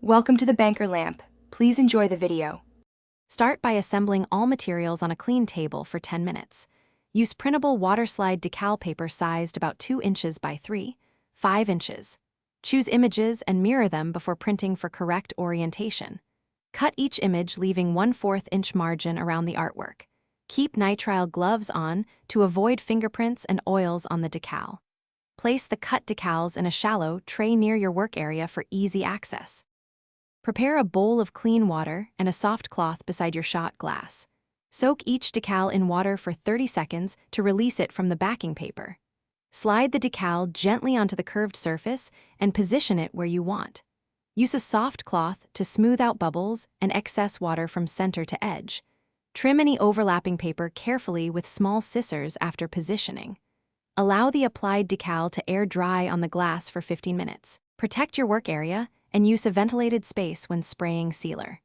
Welcome to the Banker Lamp. Please enjoy the video. Start by assembling all materials on a clean table for 10 minutes. Use printable waterslide decal paper sized about 2 inches by 5 inches. Choose images and mirror them before printing for correct orientation. Cut each image, leaving 1/4 inch margin around the artwork. Keep nitrile gloves on to avoid fingerprints and oils on the decal. Place the cut decals in a shallow tray near your work area for easy access. Prepare a bowl of clean water and a soft cloth beside your shot glass. Soak each decal in water for 30 seconds to release it from the backing paper. Slide the decal gently onto the curved surface and position it where you want. Use a soft cloth to smooth out bubbles and excess water from center to edge. Trim any overlapping paper carefully with small scissors after positioning. Allow the applied decal to air dry on the glass for 15 minutes. Protect your work area and use a ventilated space when spraying sealer.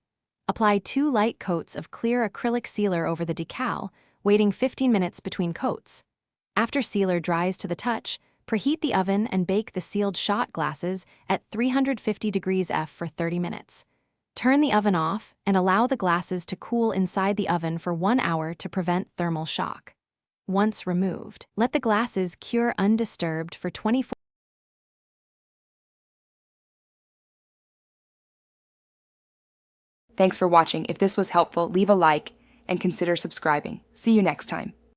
Apply 2 light coats of clear acrylic sealer over the decal, waiting 15 minutes between coats. After sealer dries to the touch, preheat the oven and bake the sealed shot glasses at 350 degrees F for 30 minutes. Turn the oven off and allow the glasses to cool inside the oven for 1 hour to prevent thermal shock. Once removed, let the glasses cure undisturbed for 24 Thanks for watching. If this was helpful, leave a like and consider subscribing. See you next time.